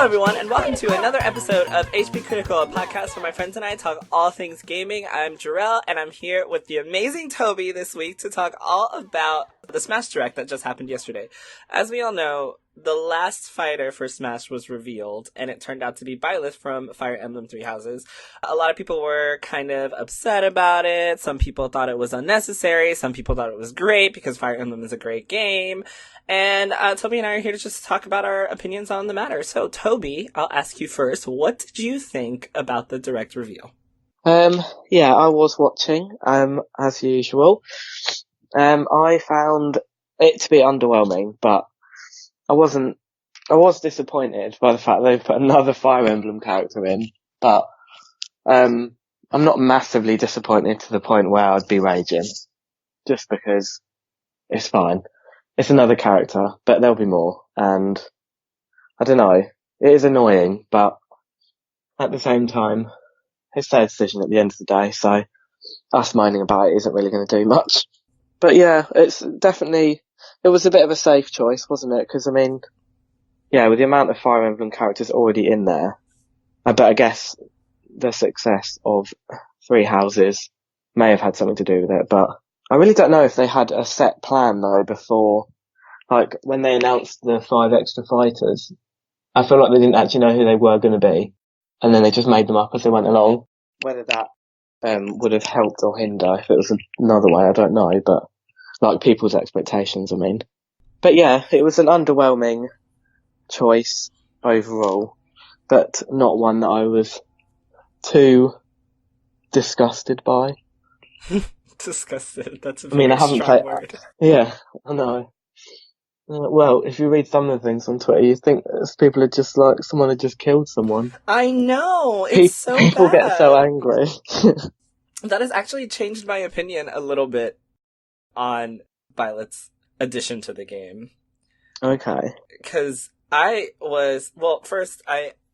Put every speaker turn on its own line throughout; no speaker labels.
Hello, everyone, and welcome to another episode of HP Critical, a podcast where my friends and I talk all things gaming. I'm Jerel, and I'm here with the amazing Toby this week to talk all about the Smash Direct that just happened yesterday. As we all know, the last fighter for Smash was revealed, and it turned out to be Byleth from Fire Emblem Three Houses. A lot of people were kind of upset about it. Some people thought it was unnecessary. Some people thought it was great because Fire Emblem is a great game. And Toby and I are here to just talk about our opinions on the matter. So, Toby, I'll ask you first. What did you think about the Direct reveal?
Yeah, I was watching, as usual. I found it to be underwhelming, but I was disappointed by the fact they put another Fire Emblem character in, but, I'm not massively disappointed to the point where I'd be raging, just because it's fine. It's another character, but there'll be more, and I don't know, it is annoying, but at the same time, it's their decision at the end of the day, so us moaning about it isn't really going to do much. But yeah, it was a bit of a safe choice, wasn't it? Because, I mean, yeah, with the amount of Fire Emblem characters already in there, but I guess the success of Three Houses may have had something to do with it, but I really don't know if they had a set plan, though, before, like, when they announced the 5 extra fighters. I feel like they didn't actually know who they were going to be, and then they just made them up as they went along. Whether that would have helped or hindered if it was another way, I don't know, but, like, people's expectations, I mean. But yeah, it was an underwhelming choice overall, but not one that I was too disgusted by.
Disgusted. That's a very strong word.
Yeah, I know. Well, if you read some of the things on Twitter, you think people are just like, someone had just killed someone.
I know, it's so bad.
People get so angry.
That has actually changed my opinion a little bit on Byleth's addition to the game.
Okay.
Because first,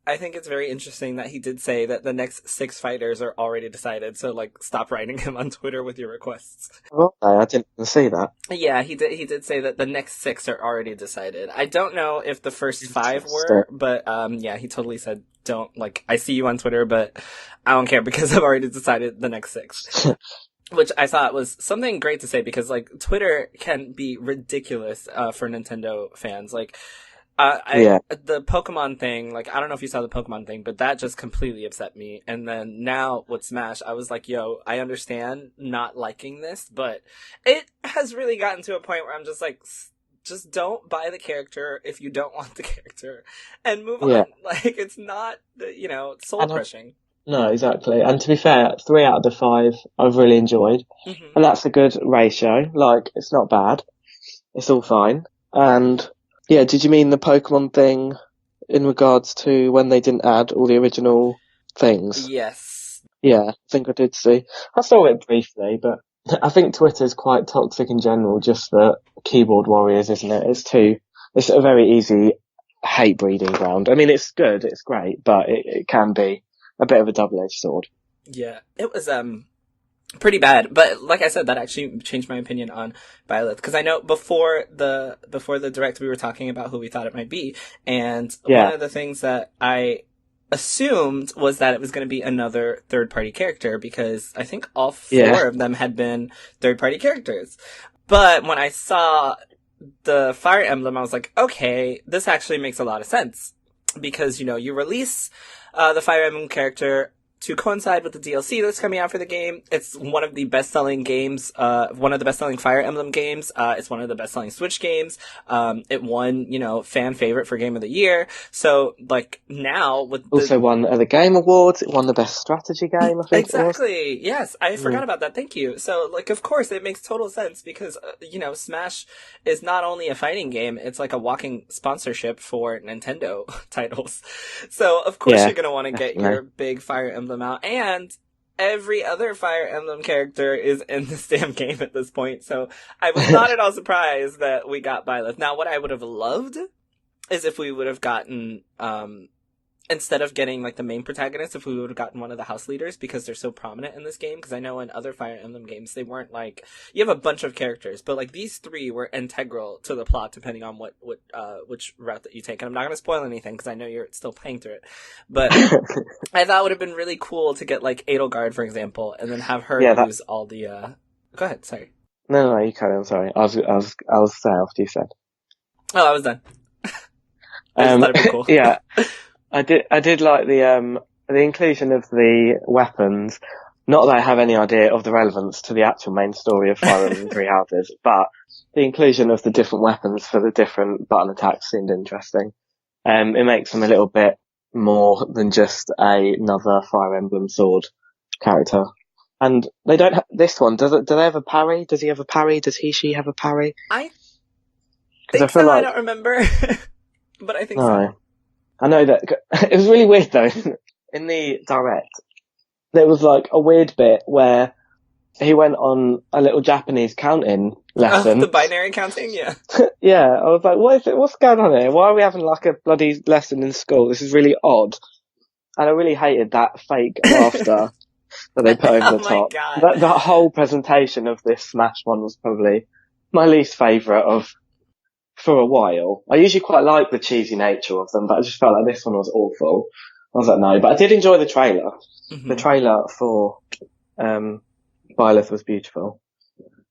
I think it's very interesting that he did say that the next 6 fighters are already decided, so, like, stop writing him on Twitter with your requests.
Well, I didn't see that.
Yeah, he did say that the next 6 are already decided. I don't know if the first 5 were, but, yeah, he totally said, don't, like, I see you on Twitter, but I don't care because I've already decided the next 6. Which I thought was something great to say because, like, Twitter can be ridiculous, for Nintendo fans. Like, the Pokemon thing, like, I don't know if you saw the Pokemon thing, but that just completely upset me. And then now with Smash, I was like, yo, I understand not liking this, but it has really gotten to a point where I'm just like, just don't buy the character if you don't want the character and move on. Like, it's not, soul crushing.
No, exactly. And to be fair, 3 out of the 5 I've really enjoyed. Mm-hmm. And that's a good ratio. Like, it's not bad. It's all fine. And yeah, did you mean the Pokemon thing in regards to when they didn't add all the original things?
Yes.
Yeah, I think I did see. I saw it briefly, but I think Twitter's quite toxic in general, just for keyboard warriors, isn't it? It's a very easy hate breeding ground. I mean, it's good, it's great, but it can be a bit of a double-edged sword.
Yeah, it was, pretty bad, but like I said, that actually changed my opinion on Byleth, because I know before the Direct we were talking about who we thought it might be, and one of the things that I assumed was that it was going to be another third-party character, because I think all 4 of them had been third-party characters. But when I saw the Fire Emblem, I was like, okay, this actually makes a lot of sense, because, you release the Fire Emblem character to coincide with the DLC that's coming out for the game. It's one of the best-selling games, one of the best-selling Fire Emblem games. It's one of the best-selling Switch games. It won, fan favorite for Game of the Year. So, like, now with
also won the Game Awards. It won the best strategy game, I think.
Exactly. Yes, I forgot about that. Thank you. So, like, of course, it makes total sense because, Smash is not only a fighting game, it's like a walking sponsorship for Nintendo titles. So, of course, you're going to want to get your big Fire Emblem out, and every other Fire Emblem character is in this damn game at this point, so I was not at all surprised that we got Byleth. Now, what I would have loved is if we would have gotten instead of getting like the main protagonist, if we would have gotten one of the house leaders, because they're so prominent in this game. Because I know in other Fire Emblem games they weren't like, you have a bunch of characters, but like these three were integral to the plot depending on which route that you take. And I'm not going to spoil anything because I know you're still playing through it, but I thought it would have been really cool to get like Edelgard, for example, and then have her use all the. Go ahead, sorry.
No, you carry on. Sorry, I was say after you said.
Oh, I was done. I just thought it'd be cool.
Yeah. I did like the inclusion of the weapons. Not that I have any idea of the relevance to the actual main story of Fire Emblem Three Houses, but the inclusion of the different weapons for the different button attacks seemed interesting. It makes them a little bit more than just another Fire Emblem sword character. And they don't this one, do they have a parry? Does he have a parry? Does she have a parry?
I think so, I don't remember. But I think so.
I know that it was really weird though. In the direct, there was like a weird bit where he went on a little Japanese counting lesson.
The binary counting, yeah.
Yeah, I was like, what is it? What's going on here? Why are we having like a bloody lesson in school? This is really odd. And I really hated that fake laughter that they put over the top.
God.
That whole presentation of this Smash one was probably my least favourite for a while. I usually quite like the cheesy nature of them, but I just felt like this one was awful. I was like, no, but I did enjoy the trailer. Mm-hmm. The trailer for Byleth was beautiful.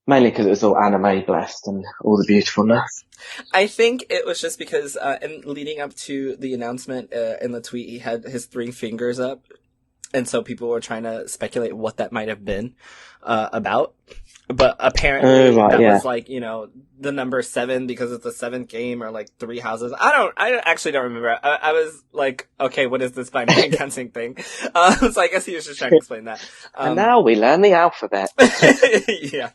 Mainly because it was all anime blessed and all the beautifulness.
I think it was just because in leading up to the announcement in the tweet, he had his 3 fingers up. And so people were trying to speculate what that might have been about. But apparently was like, the number 7 because it's the 7th game, or like 3 houses. I actually don't remember. I was like, okay, what is this binary counting thing? So I guess he was just trying to explain that.
And now we learn the alphabet.
Yeah.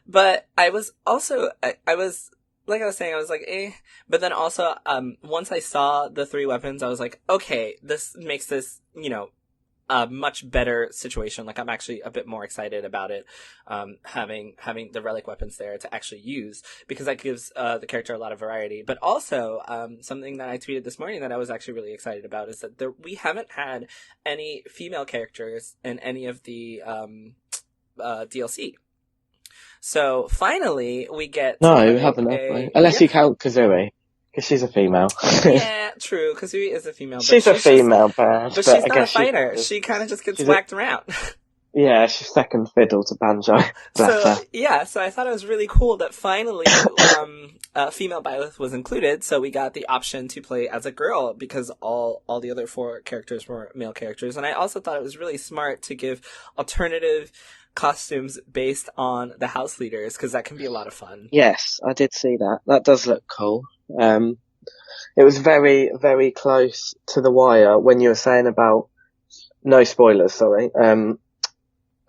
But I was also, I was, like I was saying, I was like, eh. But then also, once I saw the 3 weapons, I was like, okay, this makes this, a much better situation. Like, I'm actually a bit more excited about it, having the relic weapons there to actually use, because that gives the character a lot of variety. But also, something that I tweeted this morning that I was actually really excited about is that we haven't had any female characters in any of the DLC. So finally, we get
we haven't. Unless you count Kazooie, because she's a female.
Yeah, true. Kazooie is a female. But
she's a female, but
she's not a fighter. She kind of just gets whacked around.
Yeah, she's second fiddle to Banjo.
So I thought it was really cool that finally female Byleth was included, so we got the option to play as a girl, because all the other 4 characters were male characters. And I also thought it was really smart to give alternative costumes based on the house leaders, because that can be a lot of fun.
Yes, I did see that. That does look cool. It was very, very close to the wire when you were saying about, no spoilers, sorry.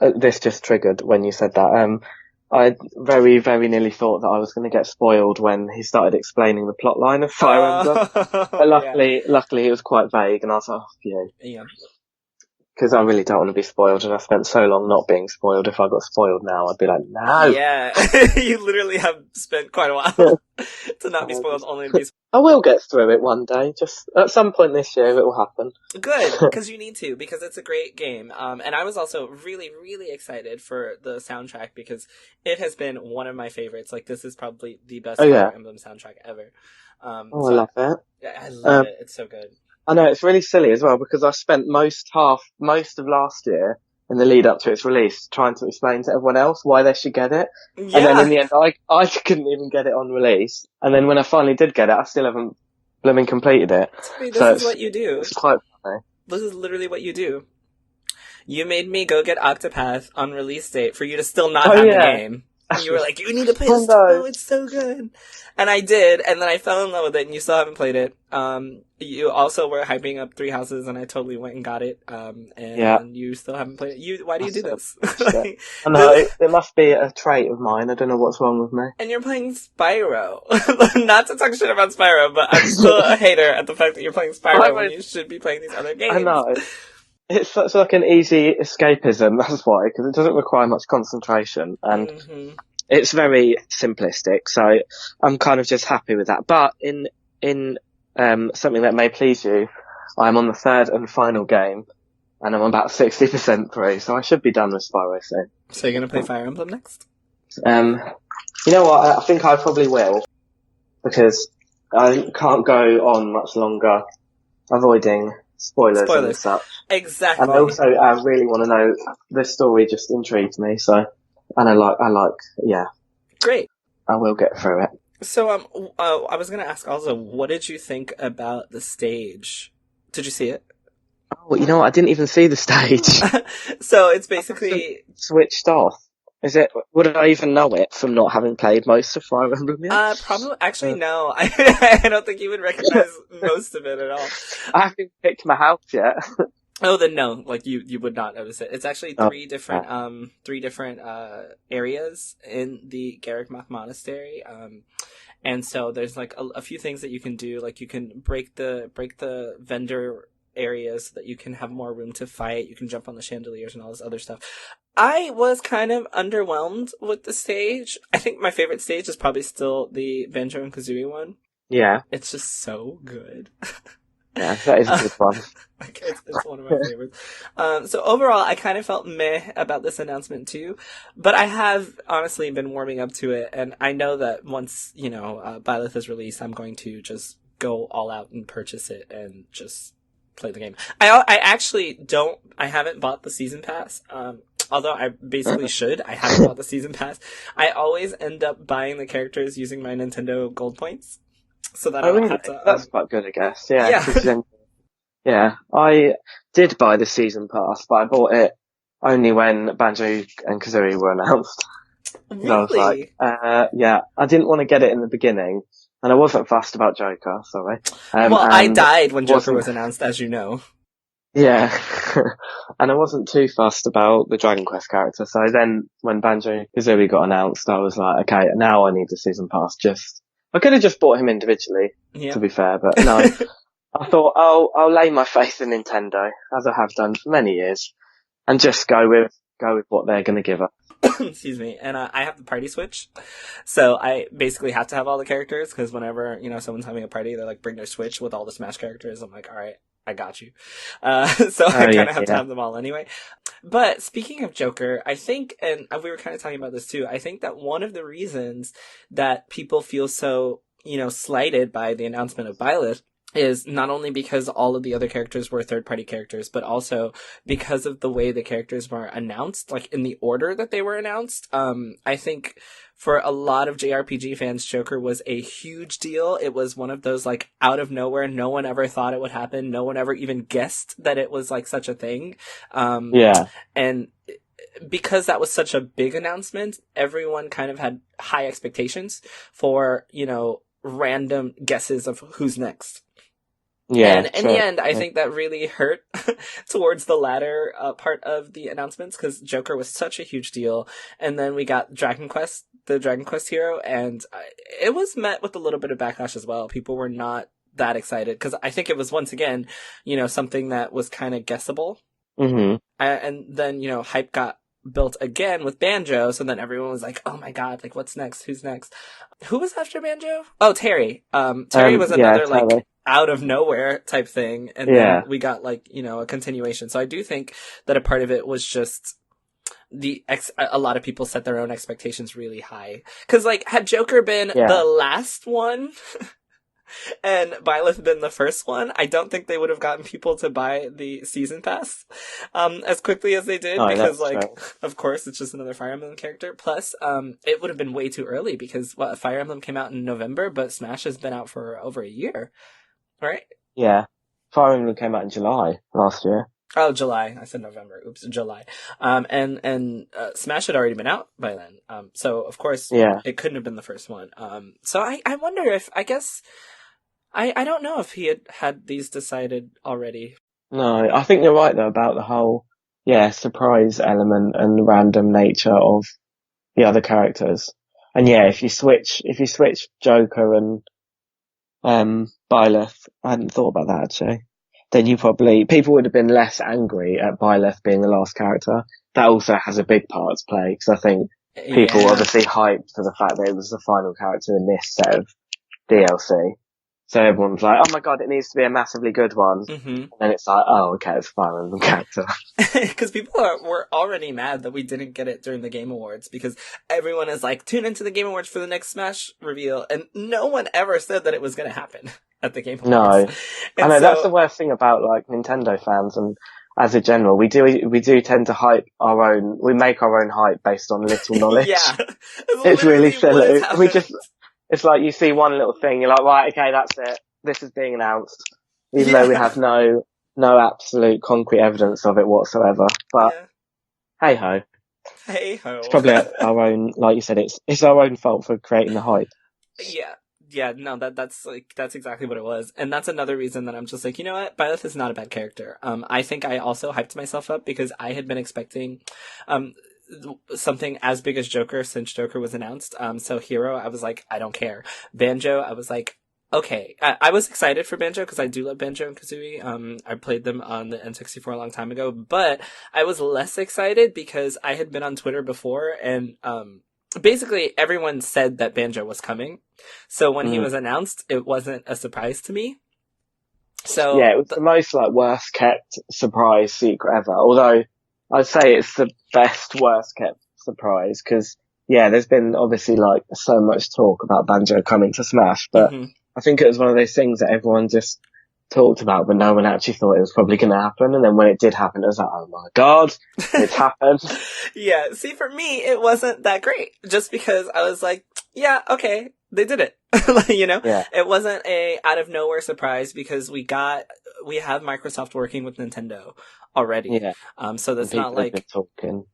This just triggered when you said that. I very, very nearly thought that I was going to get spoiled when he started explaining the plot line of Fire Emblem. But luckily it was quite vague, and I was like, oh, phew.
Yeah.
Because I really don't want to be spoiled, and I spent so long not being spoiled. If I got spoiled now, I'd be like, no.
Yeah, you literally have spent quite a while to not be spoiled, only to be spoiled.
I will get through it one day. Just at some point this year, it will happen.
Good, because you need to, because it's a great game. And I was also really, really excited for the soundtrack, because it has been one of my favorites. Like, this is probably the best Fire Emblem soundtrack ever.
I love that.
Yeah, I love it. It's so good.
I know, it's really silly as well, because I spent most of last year in the lead up to its release trying to explain to everyone else why they should get it. Yeah. And then in the end, I couldn't even get it on release. And then when I finally did get it, I still haven't blooming completed it.
This is what you do.
It's quite funny.
This is literally what you do. You made me go get Octopath on release date for you to still not have the game. You were like, you need to play this. Oh, it's so good. And I did, and then I fell in love with it, and you still haven't played it. You also were hyping up 3 houses, and I totally went and got it. And you still haven't played it. Why do you do this?
I know, it must be a trait of mine. I don't know what's wrong with me.
And you're playing Spyro. Not to talk shit about Spyro, but I'm still a hater at the fact that you're playing Spyro when you should be playing these other games.
I know. It's such like an easy escapism, that's why, because it doesn't require much concentration, and it's very simplistic, so I'm kind of just happy with that. But in something that may please you. I'm on the third and final game, and I'm about 60% through, so I should be done with Spyro soon.
So you're gonna play Fire Emblem next?
You know what? I think I probably will, because I can't go on much longer avoiding spoilers and such.
Exactly.
And I also really want to know, the story just intrigues me, so, and I like, yeah.
Great.
I will get through it.
So, I was gonna ask also, what did you think about the stage? Did you see it?
Oh, you know what? I didn't even see the stage.
So it's basically
switched off. Is it? Would I even know it from not having played most of Fire Emblem yet?
Probably. Actually, no. I don't think you would recognize most of it at all.
I haven't picked my house yet.
Oh, then no. Like you would not notice it. It's actually three different areas in the Garreg-Mach Monastery. And so there's like a few things that you can do. Like you can break the vendor areas so that you can have more room to fight. You can jump on the chandeliers and all this other stuff. I was kind of underwhelmed with the stage. I think my favorite stage is probably still the Banjo and Kazooie one.
Yeah.
It's just so good.
Yeah, that is a good one.
It's one of my favorites. So overall, I kind of felt meh about this announcement too, but I have honestly been warming up to it, and I know that once, Byleth is released, I'm going to just go all out and purchase it and just play the game. I haven't bought the season pass, although I basically should. I haven't bought the season pass. I always end up buying the characters using my Nintendo Gold points, so that I don't have to...
That's quite good, I guess. Yeah.
Yeah.
Yeah, I did buy the season pass, but I bought it only when Banjo and Kazooie were announced.
Really?
I was like, I didn't want to get it in the beginning, and I wasn't fussed about Joker, sorry.
I died when Joker was announced, as you know.
Yeah, and I wasn't too fussed about the Dragon Quest character, so then when Banjo and Kazooie got announced, I was like, okay, now I need the season pass. I could have just bought him individually, to be fair, but no. I thought, I'll lay my faith in Nintendo, as I have done for many years, and just go with what they're going to give us.
Excuse me. And I have the party switch, so I basically have to have all the characters, because whenever, someone's having a party, they're like, bring their Switch with all the Smash characters. I'm like, alright, I got you. So I kind of have to have them all anyway. But speaking of Joker, I think, and we were kind of talking about this too, I think that one of the reasons that people feel so, slighted by the announcement of Byleth is not only because all of the other characters were third-party characters, but also because of the way the characters were announced, like in the order that they were announced. I think for a lot of JRPG fans, Joker was a huge deal. It was one of those, like, out of nowhere, no one ever thought it would happen. No one ever even guessed that it was, like, such a thing. And because that was such a big announcement, everyone kind of had high expectations for, random guesses of who's next. Yeah, and in the end, I think that really hurt towards the latter part of the announcements, because Joker was such a huge deal. And then we got Dragon Quest, the Dragon Quest hero, and it was met with a little bit of backlash as well. People were not that excited, because I think it was, once again, something that was kind of guessable.
Mm-hmm.
And then, hype got built again with Banjo, so then everyone was like, oh my god, like, what's next? Who's next? Who was after Banjo? Oh, Terry. Terry was another, like, out of nowhere type thing, and then we got, like, a continuation. So I do think that a part of it was just a lot of people set their own expectations really high. Because, like, had Joker been the last one, and Byleth been the first one, I don't think they would have gotten people to buy the season pass as quickly as they did, because, like, of course, it's just another Fire Emblem character. Plus, it would have been way too early, because Fire Emblem came out in November, but Smash has been out for over a year, right?
Yeah, Fire Emblem came out in July last year.
Oh, July. I said November. Oops, July. And Smash had already been out by then. So, of course, it couldn't have been the first one. So I wonder if, I guess, I don't know if he had these decided already.
No, I think you're right, though, about the whole, surprise element and random nature of the other characters. And if you switch Joker and Byleth, I hadn't thought about that, actually, then people would have been less angry at Byleth being the last character. That also has a big part to play, because I think people were obviously hyped for the fact that it was the final character in this set of DLC. So everyone's like, oh my god, it needs to be a massively good one.
Mm-hmm.
And then it's like, oh, okay, it's a Fire Emblem character.
Because people were already mad that we didn't get it during the Game Awards, because everyone is like, tune into the Game Awards for the next Smash reveal, and no one ever said that it was going to happen at the Game Awards.
No.
And
I know, that's the worst thing about, like, Nintendo fans, and as a general, we do tend to we make our own hype based on little knowledge.
Yeah.
It's really silly. It's like you see one little thing, you're like, right, okay, that's it. This is being announced. Even though we have no absolute concrete evidence of it whatsoever. But hey ho.
Hey ho.
It's probably our own, like you said, it's our own fault for creating the hype.
Yeah, no, that's exactly what it was. And that's another reason that I'm just like, you know what? Byleth is not a bad character. I think I also hyped myself up because I had been expecting, something as big as Joker since Joker was announced. So Hero, I was like, I don't care. Banjo, I was like, okay. I was excited for Banjo because I do love Banjo and Kazooie. I played them on the N64 a long time ago, but I was less excited because I had been on Twitter before and, basically everyone said that Banjo was coming. So when he was announced, it wasn't a surprise to me. So
yeah, it was the most like worst kept surprise secret ever. Although I'd say it's the best worst kept surprise because there's been obviously like so much talk about Banjo coming to Smash, but I think it was one of those things that everyone just talked about, but no one actually thought it was probably going to happen. And then when it did happen, it was like, oh my god, it's happened.
Yeah, see, for me, it wasn't that great. Just because I was like, yeah, okay, they did it. It wasn't a out of nowhere surprise because we have Microsoft working with Nintendo already.
Yeah.
So that's not like
talking.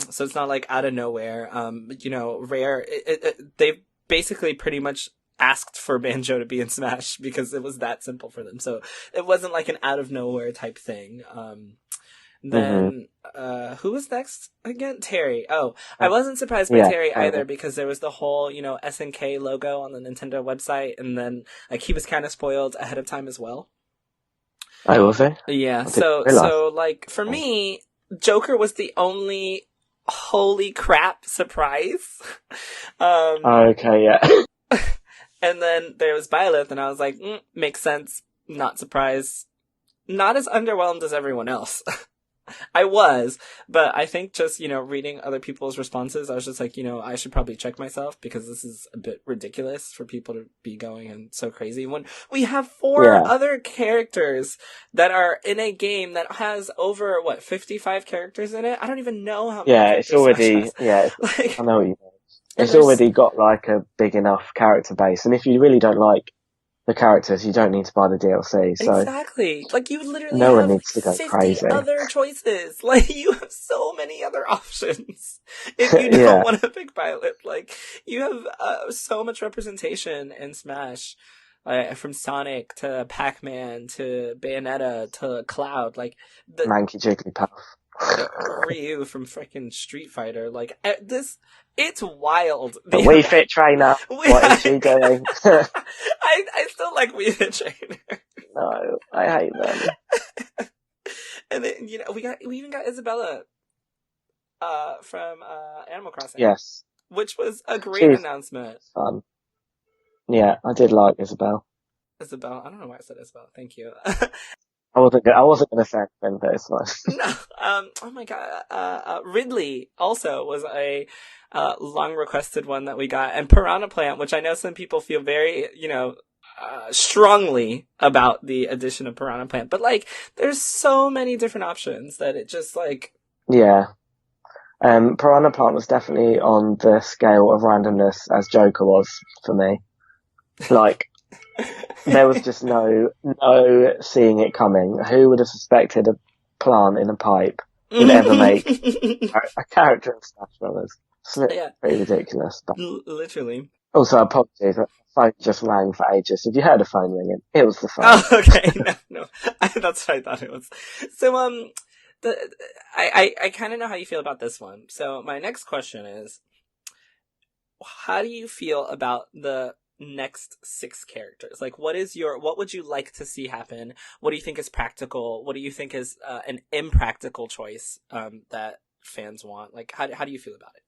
So it's not like out of nowhere. Rare, they basically pretty much asked for Banjo to be in Smash because it was that simple for them. So it wasn't like an out of nowhere type thing. Then who was next again? Terry. Oh, I wasn't surprised by Terry either because there was the whole, SNK logo on the Nintendo website, and then like he was kind of spoiled ahead of time as well.
Oh, was he?
Yeah. So like for me, Joker was the only holy crap surprise.
Okay, yeah.
And then there was Byleth, and I was like, makes sense. Not surprised. Not as underwhelmed as everyone else. I was, but I think just, reading other people's responses, I was just like, I should probably check myself because this is a bit ridiculous for people to be going and so crazy when we have 4 other characters that are in a game that has over, 55 characters in it? I don't even know how many characters
it's already,
like,
I know what you mean. It's already got like a big enough character base, and if you really don't like the characters, you don't need to buy the DLC. So
exactly, like you literally
no
have
one needs to go
50
crazy.
other choices. Like you have so many other options. If you don't want to pick Byleth, like you have so much representation in Smash, from Sonic to Pac-Man to Bayonetta to Cloud, like the
Manky Jigglypuff.
Ryu from freaking Street Fighter, like it's wild.
The Wii Fit trainer, what is she doing?
I still like Wii Fit trainer.
No, I hate them.
And then we even got Isabella, from Animal Crossing.
Yes,
which was a great announcement.
Fun. Yeah, I did like Isabel.
Isabel, I don't know why I said Isabel. Thank you.
I wasn't going to say anything, but it's fine.
No. Oh my god. Ridley also was a long requested one that we got, and Piranha Plant, which I know some people feel very, strongly about the addition of Piranha Plant, but like, there's so many different options that it just like.
Yeah. Piranha Plant was definitely on the scale of randomness as Joker was for me. Like. There was just no seeing it coming. Who would have suspected a plant in a pipe would ever make a character in Smash Brothers? It's pretty ridiculous. But
literally.
Also, apologies. The phone just rang for ages. If you heard a phone ringing, it was the phone.
Oh, okay. No. That's what I thought it was. So, I kind of know how you feel about this one. So, my next question is, how do you feel about the next 6 characters? Like, what would you like to see happen? What do you think is practical? What do you think is an impractical choice that fans want? Like, how do you feel about it?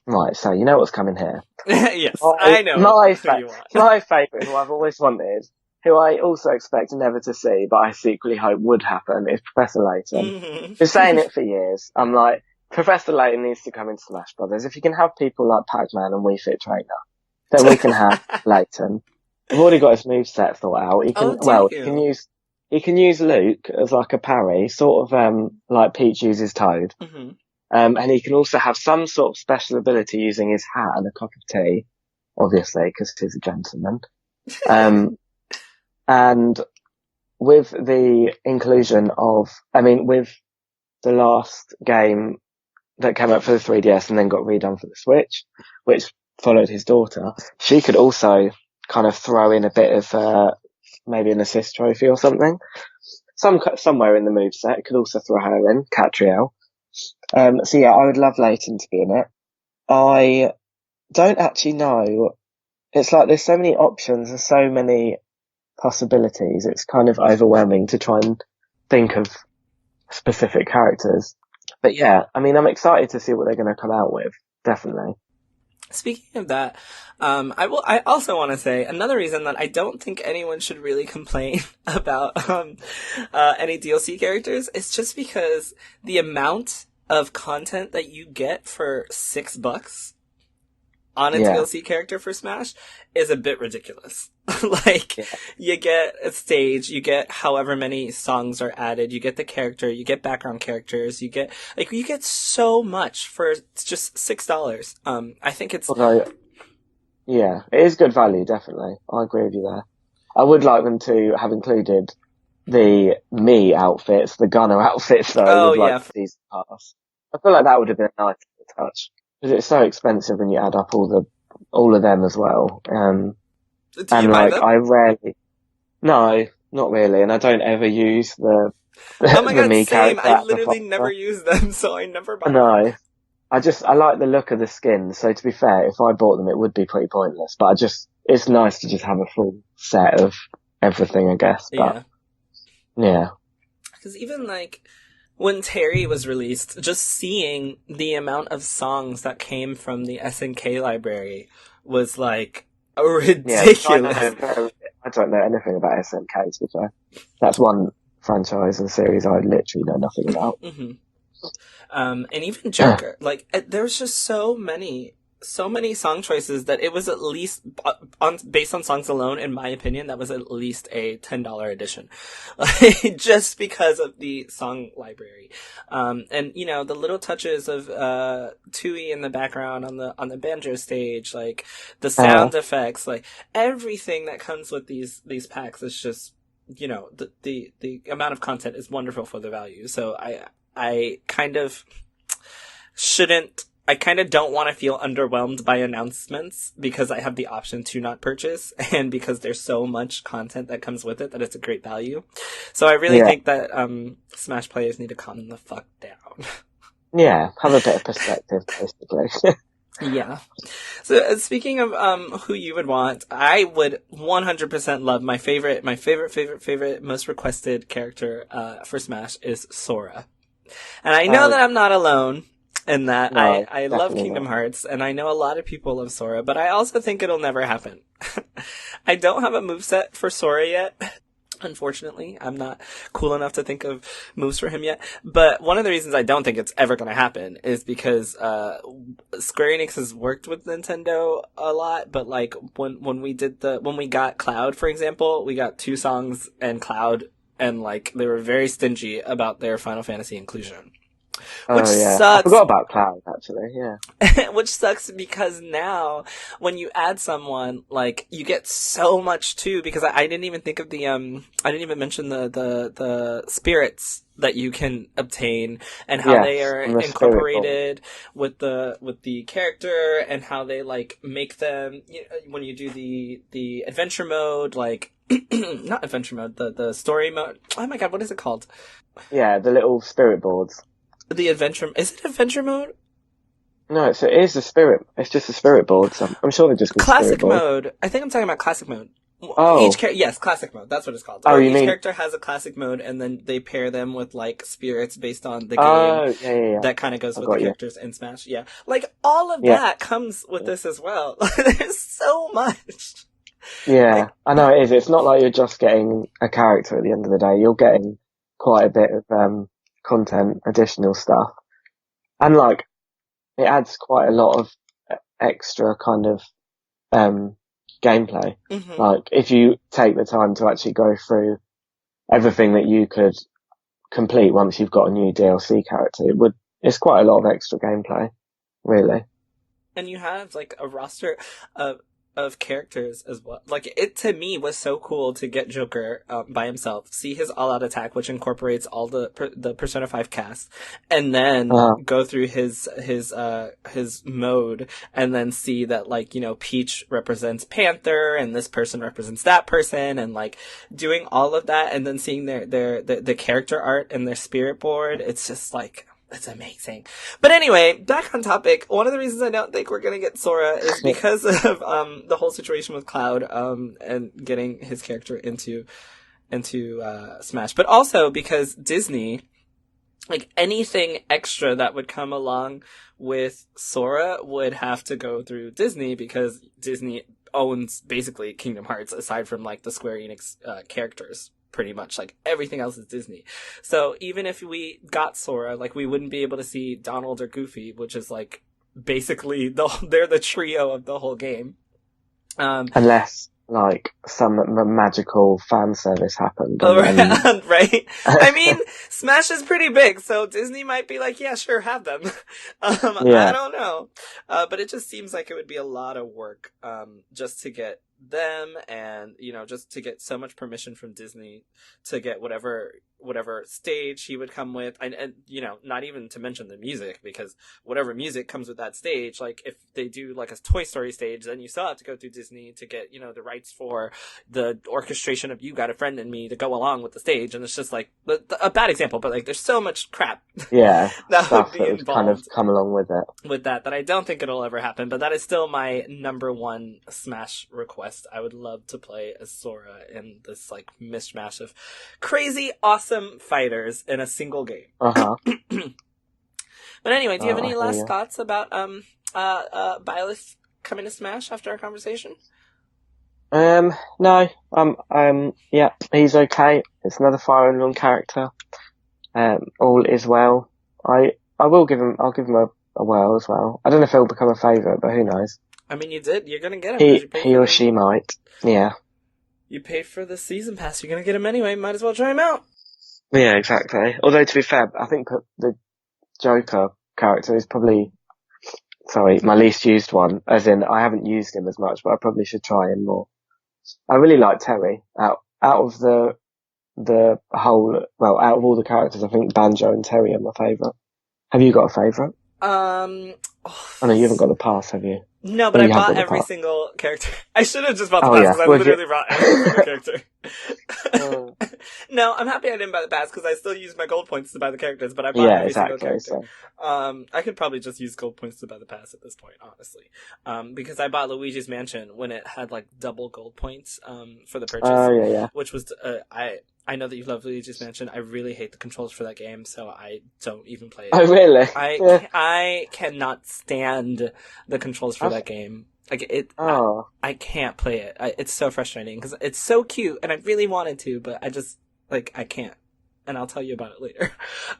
Right, so you know what's coming here.
Yes, I know who you want.
My favourite, who I've always wanted, who I also expect never to see, but I secretly hope would happen, is Professor Layton.
Mm-hmm.
Been saying it for years. I'm like, Professor Layton needs to come in Smash Brothers. If you can have people like Pac-Man and Wii Fit Trainer, then we can have Layton. I've already got his moveset thought out. He can use Luke as like a parry, sort of like Peach uses Toad.
Mm-hmm.
And he can also have some sort of special ability using his hat and a cup of tea, obviously, because he's a gentleman. And with the inclusion with the last game that came out for the 3DS and then got redone for the Switch, which followed his daughter, she could also kind of throw in a bit of, maybe an assist trophy or something. Somewhere in the moveset could also throw her in, Catriel. So yeah, I would love Layton to be in it. I don't actually know. It's like there's so many options and so many possibilities. It's kind of overwhelming to try and think of specific characters. But yeah, I mean, I'm excited to see what they're going to come out with. Definitely.
Speaking of that, I also want to say another reason that I don't think anyone should really complain about any DLC characters is just because the amount of content that you get for $6 on a DLC character for Smash is a bit ridiculous. You get a stage, you get however many songs are added, you get the character, you get background characters, you get so much for just $6. I think it's...
Yeah, it is good value, definitely. I agree with you there. I would like them to have included the Mii outfits, the Gunner outfits, though, with Season Pass. I feel like that would have been a nice touch. Because it's so expensive when you add up all of them as well.
Do you buy them?
No, not really, and I don't ever use the
oh my god,
Mii
same.
character.
I literally never use them, so I never buy them.
No. I like the look of the skins, so to be fair, if I bought them it would be pretty pointless, but it's nice to just have a full set of everything, I guess. But, yeah.
Because even when Terry was released, just seeing the amount of songs that came from the SNK library was ridiculous.
Yeah, I don't know anything about SNK, to be fair. That's one franchise and series I literally know nothing about.
Mm-hmm. And even Joker, there's just so many song choices that it was at least based on songs alone, in my opinion, that was at least a $10 edition, just because of the song library. And the little touches of Tui in the background on the banjo stage, the sound effects, everything that comes with these packs is just, the amount of content is wonderful for the value. So I kind of don't want to feel underwhelmed by announcements because I have the option to not purchase and because there's so much content that comes with it that it's a great value. So I really think that Smash players need to calm the fuck down.
Yeah, have a bit of perspective, basically.
Yeah. So speaking of who you would want, I would 100% love my favorite, most requested character for Smash is Sora. And I know that I'm not alone in that. No, I love Kingdom Hearts, and I know a lot of people love Sora, but I also think it'll never happen. I don't have a moveset for Sora yet. Unfortunately, I'm not cool enough to think of moves for him yet. But one of the reasons I don't think it's ever going to happen is because Square Enix has worked with Nintendo a lot. But when we got Cloud, for example, we got 2 songs and Cloud, and they were very stingy about their Final Fantasy inclusion. Which sucks.
I forgot about Cloud, actually, yeah.
Which sucks because now, when you add someone, you get so much too, because I didn't even think of I didn't even mention the spirits that you can obtain and how they are incorporated with the character and how they, make them, when you do the adventure mode, not adventure mode, the story mode. Oh my god, what is it called?
Yeah, the little spirit boards.
The adventure... Is it adventure mode?
No, it is the spirit... It's just the spirit boards. I'm sure they're just called
Classic
spirit boards.
mode. I think I'm talking about classic mode.
Oh.
Yes, classic mode. That's what it's called.
Oh,
Where
you
each
mean?
character has a classic mode, and then they pair them with like spirits based on the game.
Oh, yeah.
That kind of goes
I
with the
got you.
characters in Smash. Yeah, like all of
Yeah.
that comes with this as well. There's so much.
Yeah,
Like,
I know it is. It's not like you're just getting a character at the end of the day. You're getting quite a bit of content, additional stuff, and like it adds quite a lot of extra kind of gameplay.
mhm.
Like if you take the time to actually go through everything that you could complete once you've got a new DLC character, it's quite a lot of extra gameplay, really.
And you have like a roster of characters as well. Like it to me was so cool to get Joker by himself, see his all-out attack, which incorporates all the Persona 5 cast, and then go through his mode, and then see that like Peach represents Panther, and this person represents that person, and like doing all of that, and then seeing the character art and their spirit board. It's just like. It's amazing. But anyway, back on topic. One of the reasons I don't think we're gonna get Sora is because of the whole situation with Cloud and getting his character into Smash, but also because Disney, like anything extra that would come along with Sora would have to go through Disney, because Disney owns basically Kingdom Hearts aside from like the Square Enix characters. Pretty much, like everything else is Disney. So even if we got Sora, like we wouldn't be able to see Donald or Goofy, which is like basically they're the trio of the whole game.
Unless like some magical fan service happened.
Right? I mean, Smash is pretty big, so Disney might be like, yeah, sure, have them. I don't know. But it just seems like it would be a lot of work, just to get them, and just to get so much permission from Disney to get whatever stage he would come with, and not even to mention the music, because whatever music comes with that stage, like if they do like a Toy Story stage, then you still have to go through Disney to get the rights for the orchestration of You Got a Friend in Me to go along with the stage, and it's just like a bad example, but like there's so much crap that would be involved
kind of come along with it,
with that I don't think it'll ever happen. But that is still my number one Smash request. I would love to play as Sora in this like mishmash of crazy awesome fighters in a single game.
Uh-huh.
But anyway, do you have any last thoughts about Byleth coming to Smash after our conversation?
No. Yeah, he's okay. It's another Fire Emblem character. All is well. I'll give him a whirl as well. I don't know if he'll become a favourite, but who knows?
I mean, you did. You're gonna get him.
He or she might. Yeah.
You paid for the season pass. You're gonna get him anyway. Might as well try him out.
Yeah, exactly. Although to be fair, I think the Joker character is probably, my least used one. As in, I haven't used him as much, but I probably should try him more. I really like Terry. Out of the whole, out of all the characters, I think Banjo and Terry are my favourite. Have you got a favourite? I know you haven't got the pass, have you?
No, but I bought every single character. I should have just bought the pass, because I literally bought every single character. No, I'm happy I didn't buy the pass, because I still use my gold points to buy the characters, but I bought every single character. So. I could probably just use gold points to buy the pass at this point, honestly. Because I bought Luigi's Mansion when it had like double gold points for the purchase. Which was, I know that you love Luigi's Mansion. I really hate the controls for that game, so I don't even play it.
Oh, really?
I cannot stand the controls for that game. Like I can't play it. It's so frustrating, because it's so cute, and I really wanted to, but I just I can't. And I'll tell you about it later.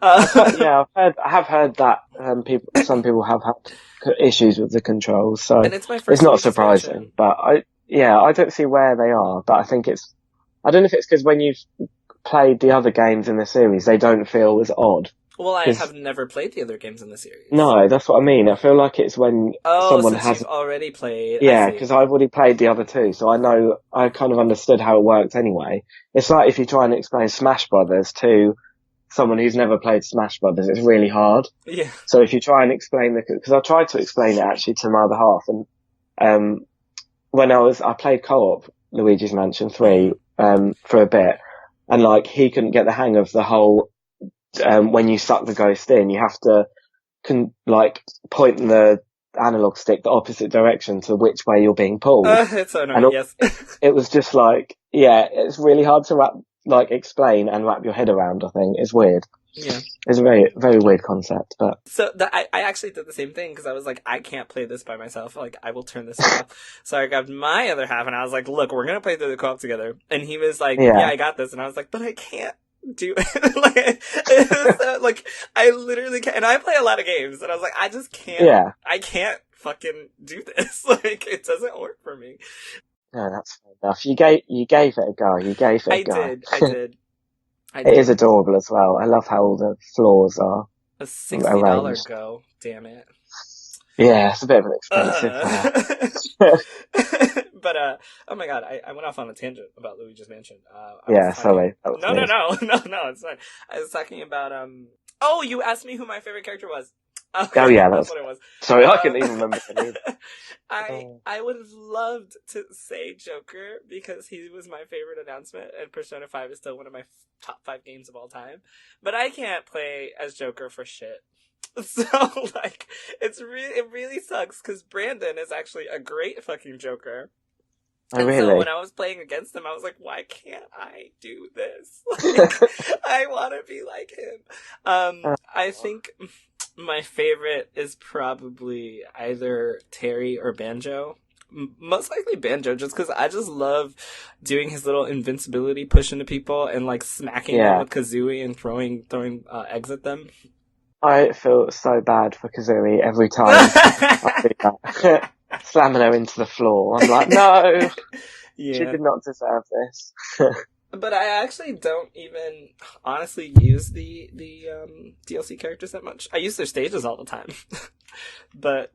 I have heard that some people have had issues with the controls, so
and it's my first.
It's not surprising, but I don't see where they are, but I don't know if it's because when you've played the other games in the series, they don't feel as odd.
Well, I have never played the other games in the series.
No, that's what I mean. I feel like it's when someone has
you've already played.
Yeah, because I've already played the other two, so I kind of understood how it worked anyway. It's like if you try and explain Smash Brothers to someone who's never played Smash Brothers, it's really hard.
Yeah.
So if you try and explain because I tried to explain it actually to my other half, and when I played co-op Luigi's Mansion 3 for a bit, and like he couldn't get the hang of the whole when you suck the ghost in, you have to point the analog stick the opposite direction to which way you're being pulled.
It's so annoying, yes.
It was just like, yeah, it's really hard to explain and wrap your head around, I think. It's weird.
Yeah.
It's a very, very weird concept, but...
So, I actually did the same thing, because I was like, I can't play this by myself. Like, I will turn this off. So I grabbed my other half, and I was like, look, we're gonna play through the co-op together. And he was like, yeah, I got this. And I was like, but I can't do it. Like, I literally can't. And I play a lot of games, and I was like, I just can't. I can't fucking do this. Like, it doesn't work for me.
No, that's fair enough. You gave it a go.
I did.
It is adorable as well. I love how all the floors are
a $60 go. Damn it.
Yeah, it's a bit of an expensive.
But oh my god, I went off on a tangent about Luigi's Mansion.
Sorry.
No, it's fine. I was talking about Oh, you asked me who my favorite character was. Okay,
oh yeah,
that's what it was.
Sorry, I couldn't even remember the name.
I would have loved to say Joker, because he was my favorite announcement, and Persona 5 is still one of my top 5 games of all time. But I can't play as Joker for shit. So, like, it really sucks, because Brandon is actually a great fucking Joker.
Oh, really?
So when I was playing against him, I was like, why can't I do this? Like, I want to be like him. I think my favorite is probably either Terry or Banjo. Most likely Banjo, just because I just love doing his little invincibility push into people and, like, smacking them with Kazooie and throwing eggs at them.
I feel so bad for Kazooie every time I do that. Slamming her into the floor. I'm like, no! She did not deserve this.
But I actually don't even honestly use the DLC characters that much. I use their stages all the time. But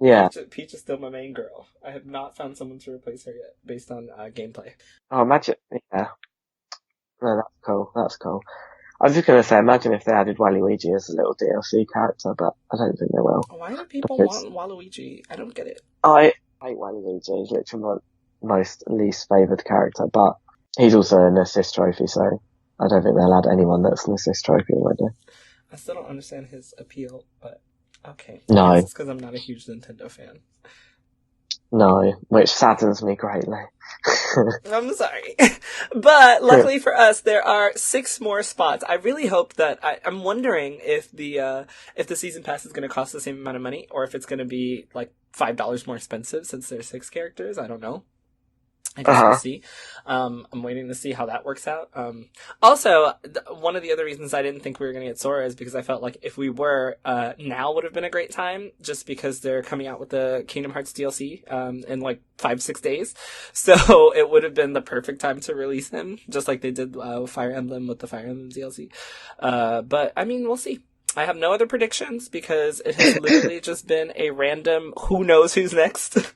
Peach is still my main girl. I have not found someone to replace her yet, based on gameplay.
Oh, imagine, No, that's cool. I was just going to say, imagine if they added Waluigi as a little DLC character, but I don't think they will.
Why do people want Waluigi? I don't get it.
I hate Waluigi. He's literally my most least favoured character, but he's also an assist trophy, so I don't think they'll add anyone that's an assist trophy already.
I still don't understand his appeal, but okay.
No.
It's because I'm not a huge Nintendo fan.
No, which saddens me greatly.
I'm sorry. But luckily for us, there are 6 more spots. I really hope that I'm wondering if the season pass is going to cost the same amount of money, or if it's going to be like $5 more expensive since there's 6 characters. I don't know. I guess we'll see. I'm waiting to see how that works out. Also, one of the other reasons I didn't think we were going to get Sora is because I felt like if we were, now would have been a great time, just because they're coming out with the Kingdom Hearts DLC in like 5-6 days. So it would have been the perfect time to release him, just like they did Fire Emblem with the Fire Emblem DLC. But, I mean, we'll see. I have no other predictions, because it has literally just been a random who knows who's next.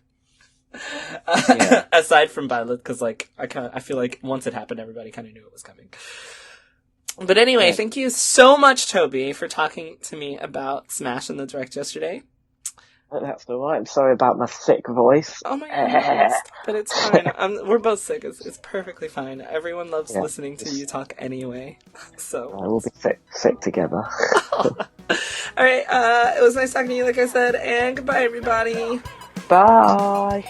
Aside from Byleth, because like I feel like once it happened, everybody kind of knew it was coming. But anyway, thank you so much, Toby, for talking to me about Smash in the Direct yesterday.
That's all right. I'm sorry about my sick voice.
Oh my god, but it's fine. We're both sick. It's perfectly fine. Everyone loves listening to you talk anyway. So
we'll be sick together.
All right. It was nice talking to you, like I said, and goodbye, everybody.
Bye.